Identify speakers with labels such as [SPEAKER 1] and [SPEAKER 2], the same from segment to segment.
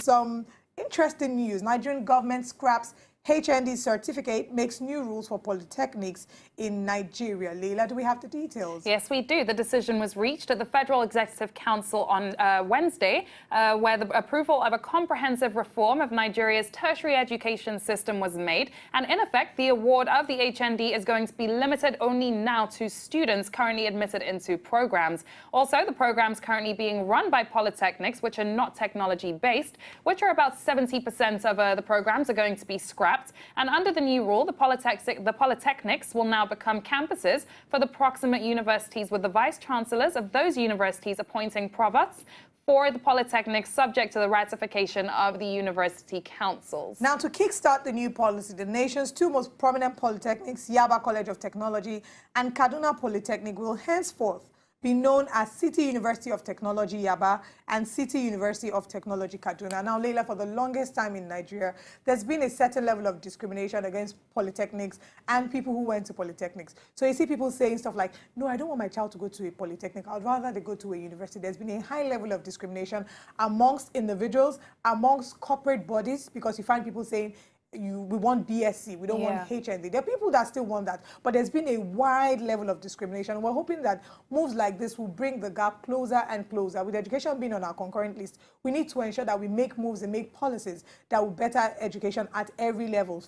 [SPEAKER 1] some interesting news. Nigerian government scraps HND certificate, makes new rules for polytechnics in Nigeria. Leila, do we have the details?
[SPEAKER 2] Yes, we do. The decision was reached at the Federal Executive Council on Wednesday, where the approval of a comprehensive reform of Nigeria's tertiary education system was made. And in effect, the award of the HND is going to be limited only now to students currently admitted into programs. Also, the programs currently being run by polytechnics, which are not technology-based, which are about 70% of the programs, are going to be scrapped. And under the new rule, the polytechnics will now become campuses for the proximate universities, with the vice-chancellors of those universities appointing provosts for the polytechnics, subject to the ratification of the university councils.
[SPEAKER 1] Now, to kickstart the new policy, the nation's two most prominent polytechnics, Yaba College of Technology and Kaduna Polytechnic, will henceforth be known as City University of Technology Yaba and City University of Technology Kaduna. Now, Leila, for the longest time in Nigeria, there's been a certain level of discrimination against polytechnics and people who went to polytechnics. So you see people saying stuff like, no, I don't want my child to go to a polytechnic. I'd rather they go to a university. There's been a high level of discrimination amongst individuals, amongst corporate bodies, because you find people saying, we want BSc, we don't want HND. There are people that still want that, but there's been a wide level of discrimination. We're hoping that moves like this will bring the gap closer and closer. With education being on our concurrent list, we need to ensure that we make moves and make policies that will better education at every level,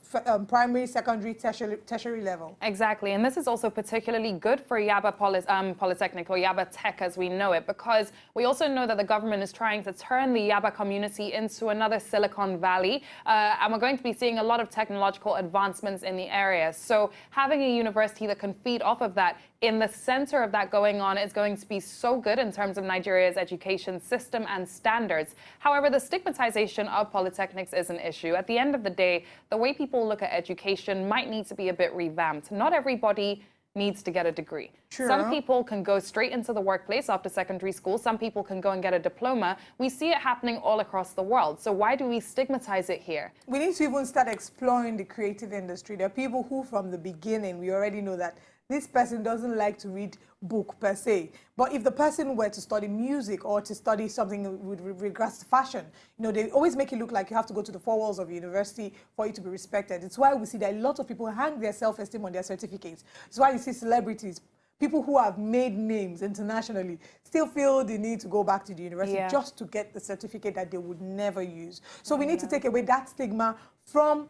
[SPEAKER 1] primary, secondary, tertiary level.
[SPEAKER 2] Exactly, and this is also particularly good for Yaba Polytechnic, or Yaba Tech as we know it, because we also know that the government is trying to turn the Yaba community into another Silicon Valley, and we're going to be seeing a lot of technological advancements in the area. So having a university that can feed off of that, in the center of that going on, is going to be so good in terms of Nigeria's education system and standards. However, the stigmatization of polytechnics is an issue. At the end of the day, the way people look at education might need to be a bit revamped. Not everybody needs to get a degree.
[SPEAKER 1] Sure.
[SPEAKER 2] Some people can go straight into the workplace after secondary school. Some people can go and get a diploma. We see it happening all across the world. So why do we stigmatize it here?
[SPEAKER 1] We need to even start exploring the creative industry. There are people who from the beginning, we already know that this person doesn't like to read book per se. But if the person were to study music or to study something with regards to fashion, you know, they always make it look like you have to go to the four walls of university for you to be respected. It's why we see that a lot of people hang their self-esteem on their certificates. It's why you see celebrities, people who have made names internationally, still feel the need to go back to the university just to get the certificate that they would never use. So we need to take away that stigma from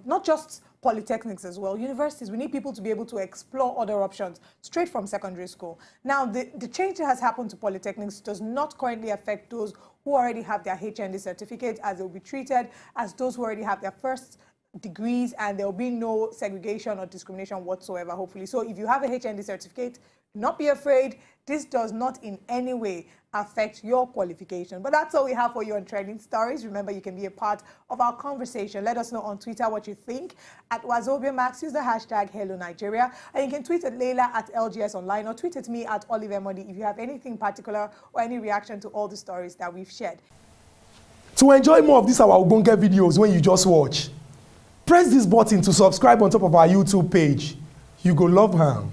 [SPEAKER 1] not just polytechnics as well, universities. We need people to be able to explore other options straight from secondary school. Now, the change that has happened to polytechnics does not currently affect those who already have their HND certificate, as they will be treated as those who already have their first degrees, and there will be no segregation or discrimination whatsoever, hopefully. So if you have a HND certificate, do not be afraid. This does not in any way affect your qualification. But that's all we have for you on Trending Stories. Remember, you can be a part of our conversation. Let us know on Twitter what you think. At Wazobia Max, use the hashtag Hello Nigeria. And you can tweet at Leila at LGS Online, or tweet at me at Oliver Modi if you have anything particular or any reaction to all the stories that we've shared.
[SPEAKER 3] To enjoy more of these our Ogbonge videos when you just watch, press this button to subscribe on top of our YouTube page. You go love her.